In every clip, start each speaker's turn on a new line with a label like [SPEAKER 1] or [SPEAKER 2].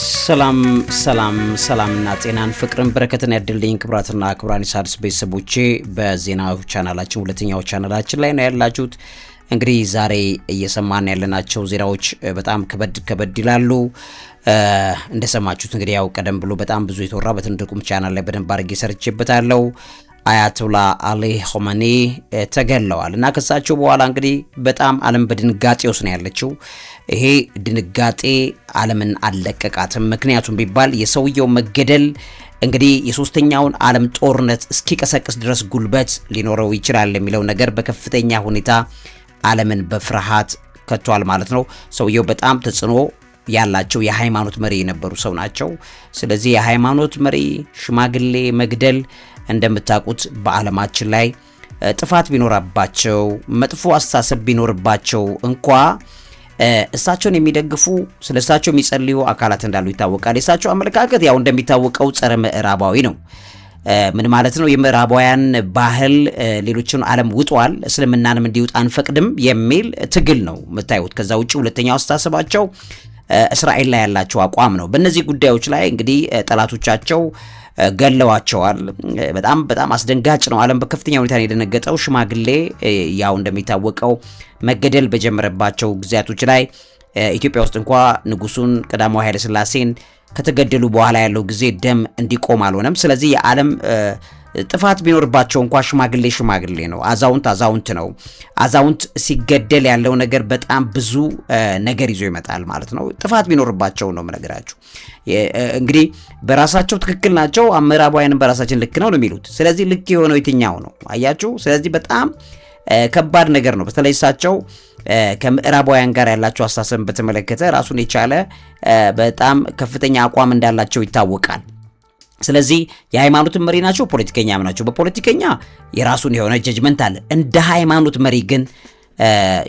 [SPEAKER 1] ሰላምና ጤናን ፍቅርን በረከትን ያድልኝ ክብራትና ክብራን ኢሳድስ ቤተሰቦቼ በዜናው ቻናላችን ሁለተኛው ቻናላችን ላይ ነው ያላችሁት። እንግዲህ ዛሬ እየሰማን ያለናቸው ዜናዎች በጣም ከበድ ይላሉ። እንደሰማችሁት እንግዲህ ያው ቀደም ብሎ በጣም ብዙ የተወራ በትንድቁም ቻናል ላይ በደንብ አድርጌ ሰርቼበታለሁ። አያቶላ አሊ ሆመኒ ተገለዋል እና ከሳቸው በኋላ እንግዲህ በጣም ዓለም በድንጋጤ ውስጥ ነው ያለችው። ይሄ ድንጋጤ ዓለምን አለቀቃትም። ምክንያቱም ቢባል የሰውየው መገደል እንግዲህ የሶስተኛውን ዓለም ጦርነት እስኪቀሰቅስ ድረስ ጉልበት ሊኖረው ይችላል የሚለው ነገር በከፍተኛ ሁኔታ ዓለምን በፍርሃት ከቷል ማለት ነው። ሰውየው በጣም ተጽዕኖ ያላቸው የሃይማኖት መሪ የነበሩ ሰው ናቸው። ስለዚህ የሃይማኖት መሪ ሽማግሌ መግደል እንደምታውቁት በዓለማችን ላይ ጥፋት ቢኖርባቸው መጥፎ አስተሳሰብ ቢኖርባቸው እንኳ እሳቸውን የሚደግፉ ስለ እሳቸው የሚጸልዩ አካላት እንዳሉ ይታወቃል። የእሳቸው አመለካከት ያው እንደሚታወቀው ጸረ ምዕራባዊ ነው። ምን ማለት ነው? የምዕራባውያን ባህል ሌሎችን ዓለም ውጧል፣ እስልምናንም እንዲውጥ አንፈቅድም የሚል ትግል ነው የምታዩት። ከዛ ውጪ ሁለተኛው አስተሳሰባቸው እስራኤል ላይ ያላቸው አቋም ነው። በእነዚህ ጉዳዮች ላይ እንግዲህ ጠላቶቻቸው ገለዋቸዋል። በጣም አስደንጋጭ ነው። ዓለም በከፍተኛ ሁኔታ የደነገጠው ሽማግሌ ያው እንደሚታወቀው መገደል በጀመረባቸው ጊዜያቶች ላይ ኢትዮጵያ ውስጥ እንኳ ንጉሱን ቀዳማዊ ኃይለ ሥላሴን ከተገደሉ በኋላ ያለው ጊዜ ደም እንዲቆም አልሆነም። ስለዚህ የዓለም ጥፋት ቢኖርባቸው እንኳ ሽማግሌ ነው፣ አዛውንት ነው። አዛውንት ሲገደል ያለው ነገር በጣም ብዙ ነገር ይዞ ይመጣል ማለት ነው። ጥፋት ቢኖርባቸው ነው የምነግራችሁ። እንግዲህ በራሳቸው ትክክል ናቸው፣ ምዕራባውያንም በራሳችን ልክ ነው የሚሉት። ስለዚህ ልክ የሆነው የትኛው ነው? አያችሁ። ስለዚህ በጣም ከባድ ነገር ነው። በተለይ እሳቸው ከምዕራባውያን ጋር ያላቸው አስተሳሰብ በተመለከተ ራሱን የቻለ በጣም ከፍተኛ አቋም እንዳላቸው ይታወቃል። ስለዚህ የሃይማኖት መሪ ናቸው፣ ፖለቲከኛም ናቸው። በፖለቲከኛ የራሱን የሆነ ጀጅመንት አለ። እንደ ሃይማኖት መሪ ግን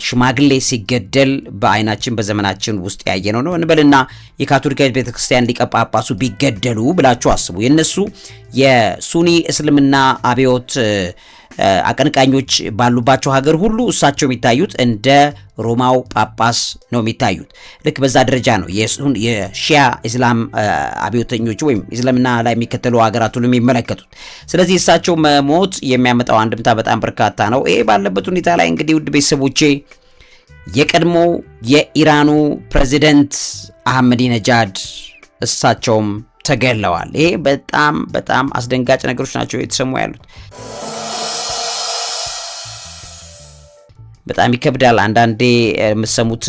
[SPEAKER 1] ሽማግሌ ሲገደል በአይናችን በዘመናችን ውስጥ ያየነው ነው እንበልና የካቶሊካዊት ቤተክርስቲያን ሊቀ ጳጳሱ ቢገደሉ ብላችሁ አስቡ። የነሱ የሱኒ እስልምና አብዮት አቀንቃኞች ባሉባቸው ሀገር ሁሉ እሳቸው የሚታዩት እንደ ሮማው ጳጳስ ነው የሚታዩት። ልክ በዛ ደረጃ ነው የሺያ እስላም አብዮተኞች ወይም እስልምና ላይ የሚከተሉ ሀገራት ሁሉ የሚመለከቱት። ስለዚህ እሳቸው መሞት የሚያመጣው አንድምታ በጣም በርካታ ነው። ይሄ ባለበት ሁኔታ ላይ እንግዲህ ውድ ቤተሰቦቼ የቀድሞ የኢራኑ ፕሬዚደንት አህመዲነጃድ እሳቸውም ተገለዋል። ይሄ በጣም አስደንጋጭ ነገሮች ናቸው የተሰሙ ያሉት። በጣም ይከብዳል። አንዳንዴ የምትሰሙት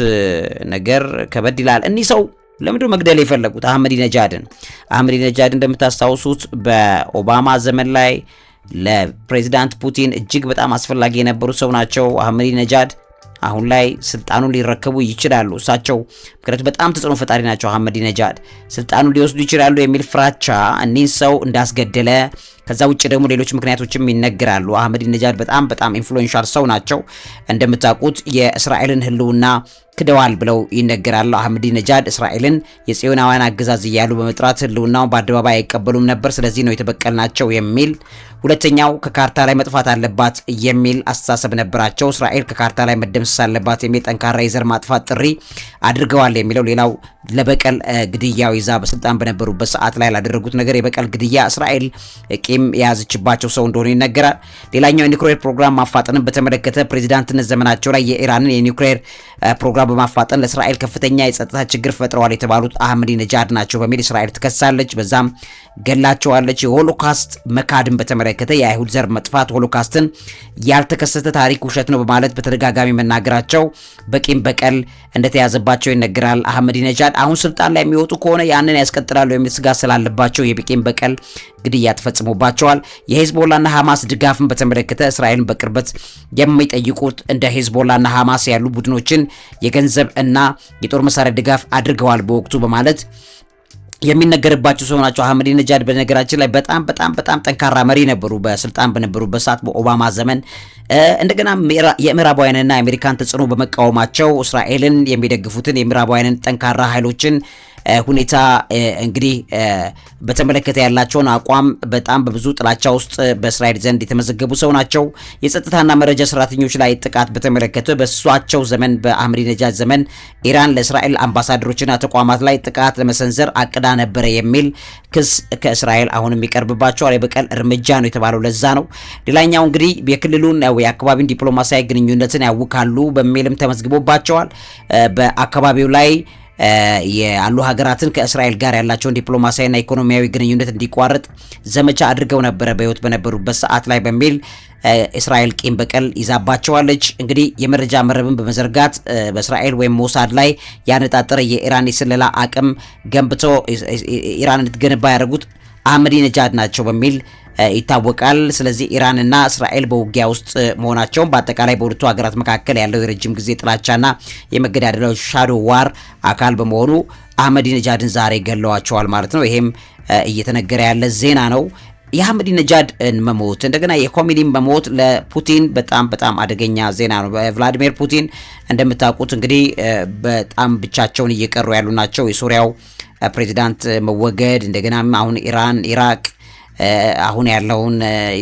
[SPEAKER 1] ነገር ከበድ ይላል። እኒህ ሰው ለምንድነው መግደል የፈለጉት? አህመዲነጃድን እንደምታስታውሱት በኦባማ ዘመን ላይ ለፕሬዚዳንት ፑቲን እጅግ በጣም አስፈላጊ የነበሩ ሰው ናቸው። አህመዲነጃድ አሁን ላይ ስልጣኑን ሊረከቡ ይችላሉ። እሳቸው ምክንያቱም በጣም ተጽዕኖ ፈጣሪ ናቸው። አህመዲነጃድ ስልጣኑን ሊወስዱ ይችላሉ የሚል ፍራቻ እኒህ ሰው እንዳስገደለ ከዛ ውጭ ደግሞ ሌሎች ምክንያቶችም ይነገራሉ። አህመዲነጃድ በጣም ኢንፍሉዌንሻል ሰው ናቸው። እንደምታውቁት የእስራኤልን ህልውና ክደዋል ብለው ይነገራሉ። አህመዲነጃድ እስራኤልን የጽዮናውያን አገዛዝ እያሉ በመጥራት ህልውናውን በአደባባይ አይቀበሉም ነበር። ስለዚህ ነው የተበቀልናቸው የሚል። ሁለተኛው ከካርታ ላይ መጥፋት አለባት የሚል አስተሳሰብ ነበራቸው። እስራኤል ከካርታ ላይ መደምሰስ አለባት የሚል ጠንካራ የዘር ማጥፋት ጥሪ አድርገዋል የሚለው ሌላው ለበቀል ግድያው ይዛ በስልጣን በነበሩበት ሰዓት ላይ ላደረጉት ነገር የበቀል ግድያ እስራኤል ቂም የያዘችባቸው ሰው እንደሆነ ይነገራል። ሌላኛው የኒውክሌር ፕሮግራም ማፋጠንን በተመለከተ ፕሬዚዳንትነት ዘመናቸው ላይ የኢራንን የኒውክሌር ፕሮግራም በማፋጠን ለእስራኤል ከፍተኛ የጸጥታ ችግር ፈጥረዋል የተባሉት አህመዲነጃድ ናቸው በሚል እስራኤል ትከሳለች፣ በዛም ገላቸዋለች። የሆሎካስት መካድን በተመለከተ የአይሁድ ዘር መጥፋት ሆሎካስትን ያልተከሰተ ታሪክ ውሸት ነው በማለት በተደጋጋሚ መናገራቸው በቂም በቀል እንደተያዘባቸው ይነገራል። አህመዲነጃድ አሁን ስልጣን ላይ የሚወጡ ከሆነ ያንን ያስቀጥላሉ የሚል ስጋት ስላለባቸው የቂም በቀል ግድያ ተፈጽሞባቸዋል። የሄዝቦላና ሐማስ ድጋፍን በተመለከተ እስራኤልን በቅርበት የሚጠይቁት እንደ ሄዝቦላና ሐማስ ያሉ ቡድኖችን የገንዘብ እና የጦር መሳሪያ ድጋፍ አድርገዋል በወቅቱ በማለት የሚነገርባቸው ሰው ናቸው። አህመዲነጃድ በነገራችን ላይ በጣም ጠንካራ መሪ ነበሩ በስልጣን በነበሩበት ሰዓት በኦባማ ዘመን። እንደገና የምዕራባውያንና የአሜሪካን ተጽዕኖ በመቃወማቸው እስራኤልን የሚደግፉትን የምዕራባውያንን ጠንካራ ኃይሎችን ሁኔታ እንግዲህ በተመለከተ ያላቸውን አቋም በጣም በብዙ ጥላቻ ውስጥ በእስራኤል ዘንድ የተመዘገቡ ሰው ናቸው። የጸጥታና መረጃ ሰራተኞች ላይ ጥቃት በተመለከተ በሷቸው ዘመን በአህመዲነጃድ ዘመን ኢራን ለእስራኤል አምባሳደሮችና ተቋማት ላይ ጥቃት ለመሰንዘር አቅዳ ነበረ የሚል ክስ ከእስራኤል አሁንም ይቀርብባቸዋል። የበቀል እርምጃ ነው የተባለው ለዛ ነው። ሌላኛው እንግዲህ የክልሉን የአካባቢውን ዲፕሎማሲያዊ ግንኙነትን ያውካሉ በሚልም ተመዝግቦባቸዋል። በአካባቢው ላይ ያሉ ሀገራትን ከእስራኤል ጋር ያላቸውን ዲፕሎማሲያዊና ኢኮኖሚያዊ ግንኙነት እንዲቋረጥ ዘመቻ አድርገው ነበረ በህይወት በነበሩበት ሰዓት ላይ በሚል እስራኤል ቂም በቀል ይዛባቸዋለች። እንግዲህ የመረጃ መረብን በመዘርጋት በእስራኤል ወይም ሞሳድ ላይ ያነጣጠረ የኢራን የስለላ አቅም ገንብቶ ኢራን እንድትገነባ ያደረጉት አህመዲነጃድ ናቸው በሚል ይታወቃል። ስለዚህ ኢራንና እስራኤል በውጊያ ውስጥ መሆናቸውን በአጠቃላይ በሁለቱ ሀገራት መካከል ያለው የረጅም ጊዜ ጥላቻና የመገዳደለው ሻዶ ዋር አካል በመሆኑ አህመዲነጃድን ዛሬ ገለዋቸዋል ማለት ነው። ይሄም እየተነገረ ያለ ዜና ነው። የአህመዲነጃድ መሞት እንደገና የኮሚኒን መሞት ለፑቲን በጣም አደገኛ ዜና ነው። ቭላዲሚር ፑቲን እንደምታውቁት እንግዲህ በጣም ብቻቸውን እየቀሩ ያሉ ናቸው። የሶሪያው ፕሬዚዳንት መወገድ እንደገና አሁን ኢራቅ አሁን ያለውን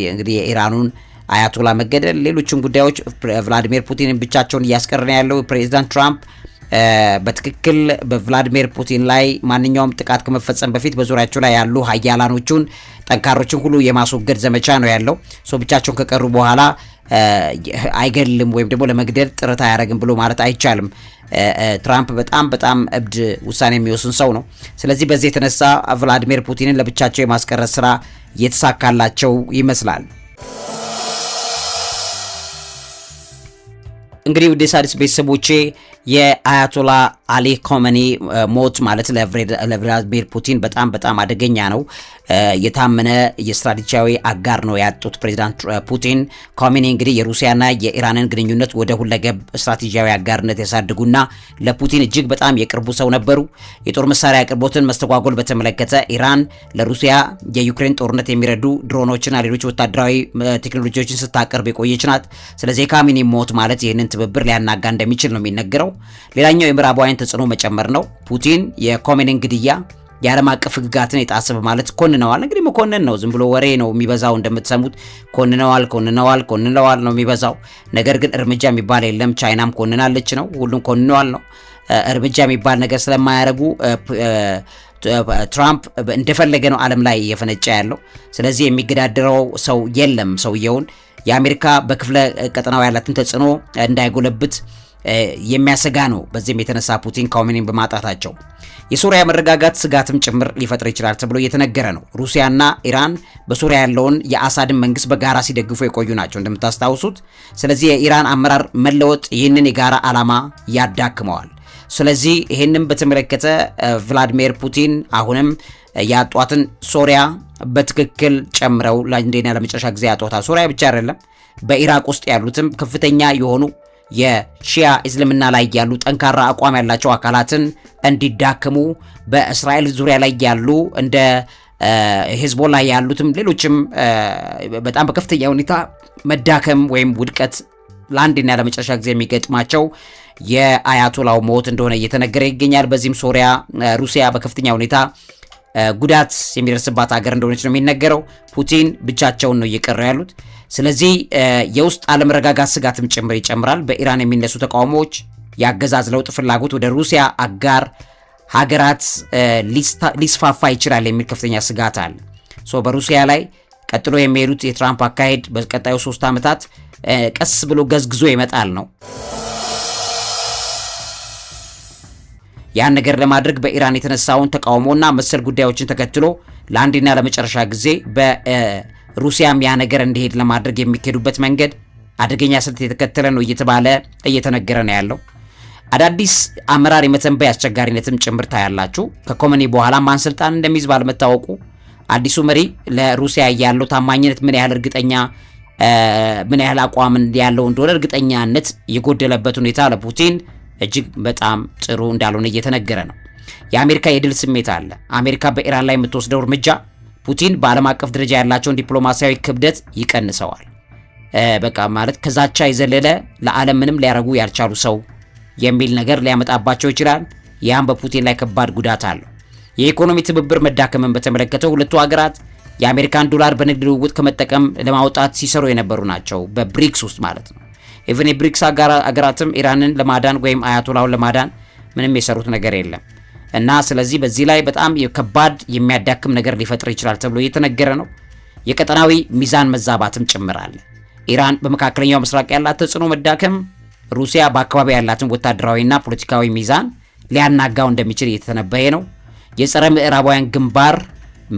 [SPEAKER 1] እንግዲህ የኢራኑን አያቶላ መገደል ሌሎችን ጉዳዮች ቭላዲሚር ፑቲንን ብቻቸውን እያስቀረነ ያለው ፕሬዚዳንት ትራምፕ በትክክል በቭላዲሚር ፑቲን ላይ ማንኛውም ጥቃት ከመፈጸም በፊት በዙሪያቸው ላይ ያሉ ሀያላኖቹን ጠንካሮችን ሁሉ የማስወገድ ዘመቻ ነው ያለው። ብቻቸውን ከቀሩ በኋላ አይገልም ወይም ደግሞ ለመግደል ጥረት አያደርግም ብሎ ማለት አይቻልም። ትራምፕ በጣም እብድ ውሳኔ የሚወስን ሰው ነው። ስለዚህ በዚህ የተነሳ ቭላዲሚር ፑቲንን ለብቻቸው የማስቀረት ስራ የተሳካላቸው ይመስላል። እንግዲህ ውድ የሣድስ ቤተሰቦቼ የአያቶላ አሊ ኮመኒ ሞት ማለት ለቭላዲሚር ፑቲን በጣም አደገኛ ነው። የታመነ የስትራቴጂያዊ አጋር ነው ያጡት ፕሬዚዳንት ፑቲን። ኮሜኒ እንግዲህ የሩሲያና የኢራንን ግንኙነት ወደ ሁለገብ ስትራቴጂያዊ አጋርነት ያሳድጉና ለፑቲን እጅግ በጣም የቅርቡ ሰው ነበሩ። የጦር መሳሪያ አቅርቦትን መስተጓጎል በተመለከተ ኢራን ለሩሲያ የዩክሬን ጦርነት የሚረዱ ድሮኖችና ሌሎች ወታደራዊ ቴክኖሎጂዎችን ስታቀርብ የቆየች ናት። ስለዚህ የኮሜኒ ሞት ማለት ይህንን ትብብር ሊያናጋ እንደሚችል ነው የሚነገረው። ሌላኛው የምዕራባውያን ተጽዕኖ መጨመር ነው። ፑቲን የኮሜኒን ግድያ የዓለም አቀፍ ሕግጋትን የጣሰ በማለት ኮንነዋል። እንግዲህ መኮንን ነው፣ ዝም ብሎ ወሬ ነው የሚበዛው። እንደምትሰሙት ኮንነዋል ነው የሚበዛው። ነገር ግን እርምጃ የሚባል የለም። ቻይናም ኮንናለች ነው፣ ሁሉም ኮንነዋል ነው። እርምጃ የሚባል ነገር ስለማያደርጉ ትራምፕ እንደፈለገ ነው ዓለም ላይ እየፈነጨ ያለው። ስለዚህ የሚገዳደረው ሰው የለም። ሰውየውን የአሜሪካ በክፍለ ቀጠናው ያላትን ተጽዕኖ እንዳይጎለብት የሚያሰጋ ነው። በዚህም የተነሳ ፑቲን ኮሜኒን በማጣታቸው የሶሪያ መረጋጋት ስጋትም ጭምር ሊፈጥር ይችላል ተብሎ እየተነገረ ነው። ሩሲያና ኢራን በሶሪያ ያለውን የአሳድን መንግስት በጋራ ሲደግፉ የቆዩ ናቸው እንደምታስታውሱት። ስለዚህ የኢራን አመራር መለወጥ ይህንን የጋራ ዓላማ ያዳክመዋል። ስለዚህ ይህንን በተመለከተ ቭላዲሚር ፑቲን አሁንም ያጧትን ሶሪያ በትክክል ጨምረው ለአንዴና ለመጨረሻ ጊዜ ያጧታል። ሶሪያ ብቻ አይደለም፣ በኢራቅ ውስጥ ያሉትም ከፍተኛ የሆኑ የሺያ እስልምና ላይ ያሉ ጠንካራ አቋም ያላቸው አካላትን እንዲዳከሙ በእስራኤል ዙሪያ ላይ ያሉ እንደ ሂዝቦላ ያሉትም ሌሎችም በጣም በከፍተኛ ሁኔታ መዳከም ወይም ውድቀት ለአንድና ለመጨረሻ ጊዜ የሚገጥማቸው የአያቶላው ሞት እንደሆነ እየተነገረ ይገኛል። በዚህም ሩሲያ በከፍተኛ ሁኔታ ጉዳት የሚደርስባት ሀገር እንደሆነች ነው የሚነገረው። ፑቲን ብቻቸውን ነው እየቀሩ ያሉት። ስለዚህ የውስጥ አለመረጋጋት ስጋትም ጭምር ይጨምራል። በኢራን የሚነሱ ተቃውሞዎች፣ የአገዛዝ ለውጥ ፍላጎት ወደ ሩሲያ አጋር ሀገራት ሊስፋፋ ይችላል የሚል ከፍተኛ ስጋት አለ። በሩሲያ ላይ ቀጥሎ የሚሄዱት የትራምፕ አካሄድ በቀጣዩ 3 ዓመታት ቀስ ብሎ ገዝግዞ ይመጣል ነው። ያን ነገር ለማድረግ በኢራን የተነሳውን ተቃውሞና መሰል ጉዳዮችን ተከትሎ ለአንድና ለመጨረሻ ጊዜ በሩሲያም ያ ነገር እንዲሄድ ለማድረግ የሚካሄዱበት መንገድ አደገኛ ስልት የተከተለ ነው እየተባለ እየተነገረ ነው ያለው። አዳዲስ አመራር የመተንበይ አስቸጋሪነትም ጭምርታ ያላችሁ ከኮሜኒ በኋላ ማን ስልጣን እንደሚይዝ ባለመታወቁ አዲሱ መሪ ለሩሲያ ያለው ታማኝነት ምን ያህል አቋም ያለው እንደሆነ እርግጠኛነት የጎደለበት ሁኔታ ለፑቲን እጅግ በጣም ጥሩ እንዳልሆነ እየተነገረ ነው። የአሜሪካ የድል ስሜት አለ። አሜሪካ በኢራን ላይ የምትወስደው እርምጃ ፑቲን በዓለም አቀፍ ደረጃ ያላቸውን ዲፕሎማሲያዊ ክብደት ይቀንሰዋል። በቃ ማለት ከዛቻ የዘለለ ለዓለም ምንም ሊያረጉ ያልቻሉ ሰው የሚል ነገር ሊያመጣባቸው ይችላል። ያም በፑቲን ላይ ከባድ ጉዳት አለው። የኢኮኖሚ ትብብር መዳከምን በተመለከተ ሁለቱ ሀገራት የአሜሪካን ዶላር በንግድ ልውውጥ ከመጠቀም ለማውጣት ሲሰሩ የነበሩ ናቸው፣ በብሪክስ ውስጥ ማለት ነው። ኢቭን የብሪክስ ሀገራትም ኢራንን ለማዳን ወይም አያቶላውን ለማዳን ምንም የሰሩት ነገር የለም እና ስለዚህ በዚህ ላይ በጣም ከባድ የሚያዳክም ነገር ሊፈጥር ይችላል ተብሎ እየተነገረ ነው። የቀጠናዊ ሚዛን መዛባትም ጭምር አለ። ኢራን በመካከለኛው ምስራቅ ያላት ተጽዕኖ መዳከም ሩሲያ በአካባቢ ያላትን ወታደራዊና ፖለቲካዊ ሚዛን ሊያናጋው እንደሚችል እየተተነበየ ነው። የጸረ ምዕራባውያን ግንባር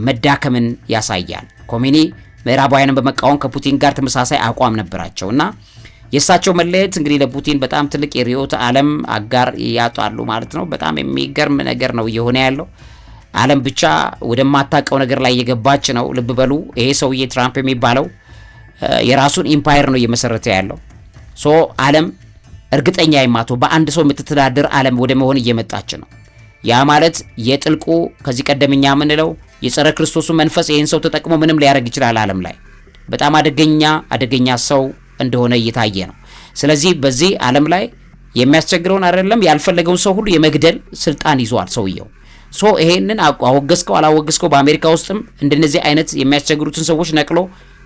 [SPEAKER 1] መዳከምን ያሳያል። ኮሜኒ ምዕራባውያንን በመቃወም ከፑቲን ጋር ተመሳሳይ አቋም ነበራቸውና የእሳቸው መለየት እንግዲህ ለፑቲን በጣም ትልቅ የርዕዮተ ዓለም አጋር ያጣሉ ማለት ነው። በጣም የሚገርም ነገር ነው እየሆነ ያለው። ዓለም ብቻ ወደማታውቀው ነገር ላይ እየገባች ነው። ልብ በሉ፣ ይሄ ሰውዬ ትራምፕ የሚባለው የራሱን ኢምፓየር ነው እየመሰረተ ያለው። ዓለም እርግጠኛ የማትሆን በአንድ ሰው የምትተዳደር ዓለም ወደ መሆን እየመጣች ነው። ያ ማለት የጥልቁ ከዚህ ቀደምኛ የምንለው የጸረ ክርስቶሱ መንፈስ ይህን ሰው ተጠቅሞ ምንም ሊያደርግ ይችላል። ዓለም ላይ በጣም አደገኛ ሰው እንደሆነ እየታየ ነው። ስለዚህ በዚህ ዓለም ላይ የሚያስቸግረውን አይደለም ያልፈለገውን ሰው ሁሉ የመግደል ስልጣን ይዟል ሰውየው። ይሄንን አወገዝከው አላወገዝከው በአሜሪካ ውስጥም እንደነዚህ አይነት የሚያስቸግሩትን ሰዎች ነቅሎ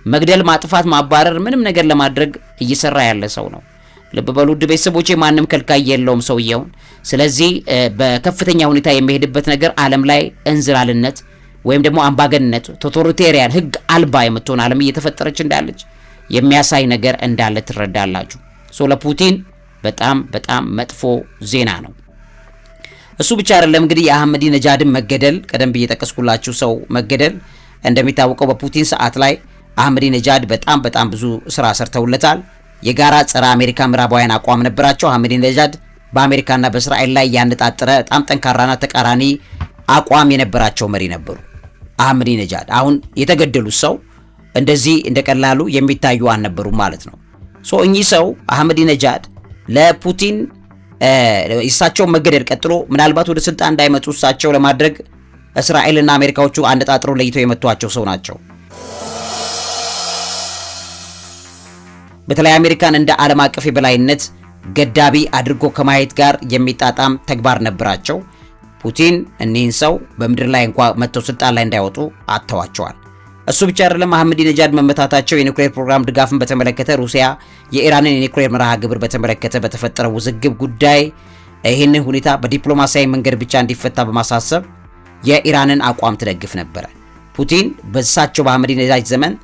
[SPEAKER 1] መግደል፣ ማጥፋት፣ ማባረር ምንም ነገር ለማድረግ እየሰራ ያለ ሰው ነው። ልብ በሉ ውድ ቤተሰቦቼ፣ ማንም ከልካይ የለውም ሰውየውን። ስለዚህ በከፍተኛ ሁኔታ የሚሄድበት ነገር ዓለም ላይ እንዝላልነት ወይም ደግሞ አምባገንነት ቶታሊቴሪያን ህግ አልባ የምትሆን ዓለም እየተፈጠረች እንዳለች የሚያሳይ ነገር እንዳለ ትረዳላችሁ። ለፑቲን በጣም በጣም መጥፎ ዜና ነው። እሱ ብቻ አይደለም እንግዲህ የአህመዲ ነጃድን መገደል፣ ቀደም ብዬ ጠቀስኩላችሁ ሰው መገደል። እንደሚታወቀው በፑቲን ሰዓት ላይ አህመዲ ነጃድ በጣም ብዙ ስራ ሰርተውለታል። የጋራ ጸረ አሜሪካ ምዕራባውያን አቋም ነበራቸው። አህመዲ ነጃድ በአሜሪካና በእስራኤል ላይ ያነጣጠረ በጣም ጠንካራና ተቃራኒ አቋም የነበራቸው መሪ ነበሩ አህመዲ ነጃድ። አሁን የተገደሉት ሰው እንደዚህ እንደቀላሉ የሚታዩ አልነበሩም ማለት ነው። እኚህ ሰው አህመዲ ነጃድ ለፑቲን እሳቸው መገደል ቀጥሎ ምናልባት ወደ ስልጣን እንዳይመጡ እሳቸው ለማድረግ እስራኤልና አሜሪካዎቹ አነጣጥረው ለይተው የመቷቸው ሰው ናቸው። በተለይ አሜሪካን እንደ ዓለም አቀፍ የበላይነት ገዳቢ አድርጎ ከማየት ጋር የሚጣጣም ተግባር ነበራቸው። ፑቲን እኒህን ሰው በምድር ላይ እንኳን መጥተው ስልጣን ላይ እንዳይወጡ አጥተዋቸዋል። እሱ ብቻ አይደለም፣ አህመዲ ነጃድ መመታታቸው የኒውክሌር ፕሮግራም ድጋፍን በተመለከተ ሩሲያ የኢራንን የኒውክሌር መርሃ ግብር በተመለከተ በተፈጠረው ውዝግብ ጉዳይ ይህንን ሁኔታ በዲፕሎማሲያዊ መንገድ ብቻ እንዲፈታ በማሳሰብ የኢራንን አቋም ትደግፍ ነበረ። ፑቲን በእሳቸው በአህመዲ ነጃድ ዘመን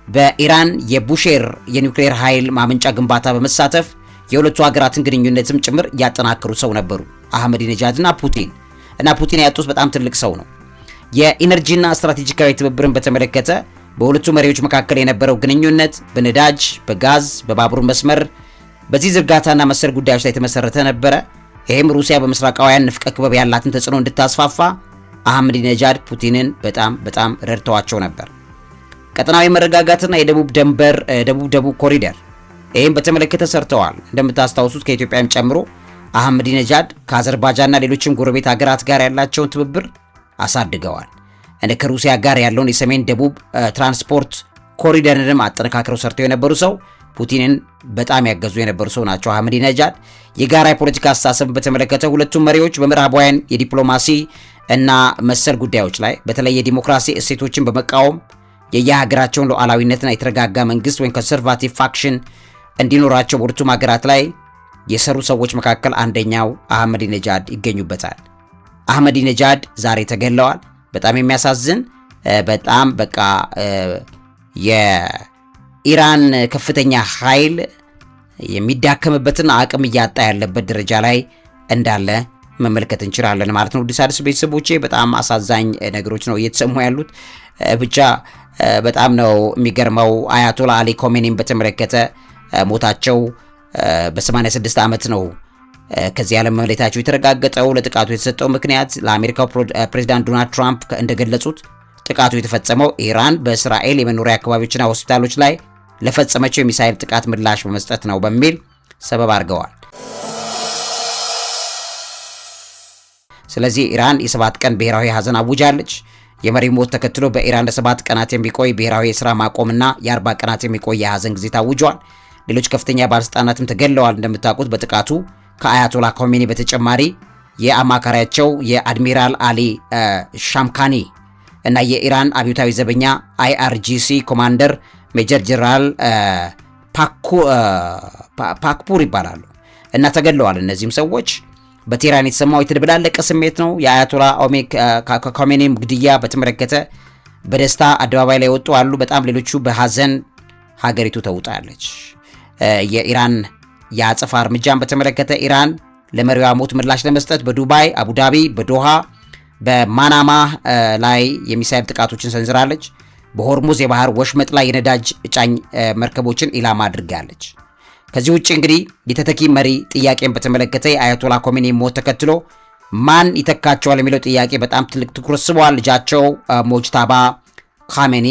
[SPEAKER 1] በኢራን የቡሼር የኒውክሌር ኃይል ማመንጫ ግንባታ በመሳተፍ የሁለቱ ሀገራትን ግንኙነትም ጭምር ያጠናከሩ ሰው ነበሩ አህመዲ ነጃድና ፑቲን ያጡት በጣም ትልቅ ሰው ነው። የኢነርጂና ስትራቴጂካዊ ትብብርን በተመለከተ በሁለቱ መሪዎች መካከል የነበረው ግንኙነት በነዳጅ፣ በጋዝ፣ በባቡር መስመር በዚህ ዝርጋታና መሰል ጉዳዮች ላይ የተመሰረተ ነበረ። ይህም ሩሲያ በምስራቃውያን ንፍቀ ክበብ ያላትን ተጽዕኖ እንድታስፋፋ አህመዲ ነጃድ ፑቲንን በጣም ረድተዋቸው ነበር። ቀጠናዊ መረጋጋትና የደቡብ ድንበር ደቡብ ኮሪደር ይህም በተመለከተ ሰርተዋል። እንደምታስታውሱት ከኢትዮጵያም ጨምሮ አህመዲ ነጃድ ከአዘርባይጃንና ሌሎችም ጎረቤት ሀገራት ጋር ያላቸውን ትብብር አሳድገዋል። እንደ ከሩሲያ ጋር ያለውን የሰሜን ደቡብ ትራንስፖርት ኮሪደርንም አጠነካክረው ሰርተው የነበሩ ሰው ፑቲንን በጣም ያገዙ የነበሩ ሰው ናቸው አህመዲ ነጃድ። የጋራ የፖለቲካ አስተሳሰብን በተመለከተ ሁለቱም መሪዎች በምዕራባውያን የዲፕሎማሲ እና መሰል ጉዳዮች ላይ በተለይ የዲሞክራሲ እሴቶችን በመቃወም የየሀገራቸውን ሉዓላዊነትና የተረጋጋ መንግስት ወይም ኮንሰርቫቲቭ ፋክሽን እንዲኖራቸው በሁለቱም ሀገራት ላይ የሰሩ ሰዎች መካከል አንደኛው አህመዲ ነጃድ ይገኙበታል። አህመዲ ነጃድ ዛሬ ተገለዋል። በጣም የሚያሳዝን በጣም በቃ የኢራን ከፍተኛ ኃይል የሚዳከምበትና አቅም እያጣ ያለበት ደረጃ ላይ እንዳለ መመልከት እንችላለን ማለት ነው። ዲሳድስ ቤተሰቦቼ በጣም አሳዛኝ ነገሮች ነው እየተሰሙ ያሉት። ብቻ በጣም ነው የሚገርመው። አያቶላ አሊ ኮሜኒን በተመለከተ ሞታቸው በ86 ዓመት ነው ከዚህ ዓለም መለየታቸው የተረጋገጠው። ለጥቃቱ የተሰጠው ምክንያት ለአሜሪካው ፕሬዝዳንት ዶናልድ ትራምፕ እንደገለጹት ጥቃቱ የተፈጸመው ኢራን በእስራኤል የመኖሪያ አካባቢዎችና ሆስፒታሎች ላይ ለፈጸመችው የሚሳኤል ጥቃት ምላሽ በመስጠት ነው በሚል ሰበብ አድርገዋል። ስለዚህ ኢራን የ7 ቀን ብሔራዊ ሀዘን አውጃለች። የመሪው ሞት ተከትሎ በኢራን ለ7 ቀናት የሚቆይ ብሔራዊ የሥራ ማቆምና የ40 ቀናት የሚቆይ የሀዘን ጊዜ ታውጇል። ሌሎች ከፍተኛ ባለስልጣናትም ተገለዋል። እንደምታውቁት በጥቃቱ ከአያቶላ ኮሜኒ በተጨማሪ የአማካሪያቸው የአድሚራል አሊ ሻምካኒ እና የኢራን አብዮታዊ ዘበኛ IRGC ኮማንደር ሜጀር ጀነራል ፓክፑር ይባላሉ እና ተገለዋል። እነዚህም ሰዎች በቴህራን የተሰማው የተደበላለቀ ስሜት ነው። የአያቶላ ኮሜኒም ግድያ በተመለከተ በደስታ አደባባይ ላይ ወጡ አሉ። በጣም ሌሎቹ በሐዘን ሀገሪቱ ተውጣለች። የኢራን የአጸፋ እርምጃን በተመለከተ ኢራን ለመሪዋ ሞት ምላሽ ለመስጠት በዱባይ፣ አቡዳቢ፣ በዶሃ፣ በማናማ ላይ የሚሳይል ጥቃቶችን ሰንዝራለች። በሆርሙዝ የባህር ወሽመጥ ላይ የነዳጅ ጫኝ መርከቦችን ኢላማ አድርጋለች። ከዚህ ውጭ እንግዲህ የተተኪ መሪ ጥያቄን በተመለከተ የአያቶላ ኮሜኒ ሞት ተከትሎ ማን ይተካቸዋል የሚለው ጥያቄ በጣም ትልቅ ትኩረት ስቧል። ልጃቸው ሞጅታባ ካሜኒ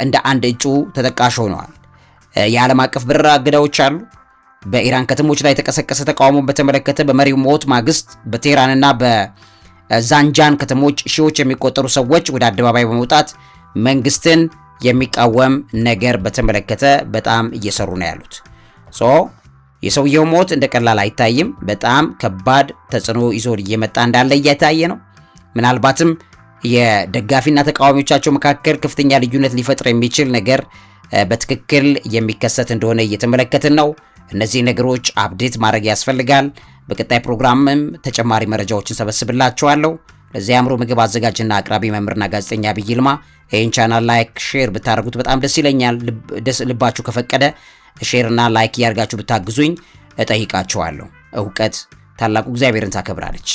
[SPEAKER 1] እንደ አንድ እጩ ተጠቃሽ ሆነዋል። የዓለም አቀፍ በረራ እገዳዎች አሉ። በኢራን ከተሞች ላይ የተቀሰቀሰ ተቃውሞን በተመለከተ በመሪው ሞት ማግስት በቴህራንና በዛንጃን ከተሞች ሺዎች የሚቆጠሩ ሰዎች ወደ አደባባይ በመውጣት መንግስትን የሚቃወም ነገር በተመለከተ በጣም እየሰሩ ነው ያሉት። የሰውየው ሞት እንደ ቀላል አይታይም። በጣም ከባድ ተጽዕኖ ይዞ እየመጣ እንዳለ እየታየ ነው። ምናልባትም የደጋፊና ተቃዋሚዎቻቸው መካከል ከፍተኛ ልዩነት ሊፈጥር የሚችል ነገር በትክክል የሚከሰት እንደሆነ እየተመለከትን ነው። እነዚህ ነገሮች አፕዴት ማድረግ ያስፈልጋል። በቀጣይ ፕሮግራምም ተጨማሪ መረጃዎችን ሰበስብላችኋለሁ። ለዚህ አእምሮ ምግብ አዘጋጅና አቅራቢ መምህርና ጋዜጠኛ ዐቢይ ይልማ። ይህን ቻናል ላይክ፣ ሼር ብታደርጉት በጣም ደስ ይለኛል። ልባችሁ ከፈቀደ ሼር እና ላይክ ያርጋችሁ ብታግዙኝ እጠይቃችኋለሁ። እውቀት ታላቁ እግዚአብሔርን ታከብራለች።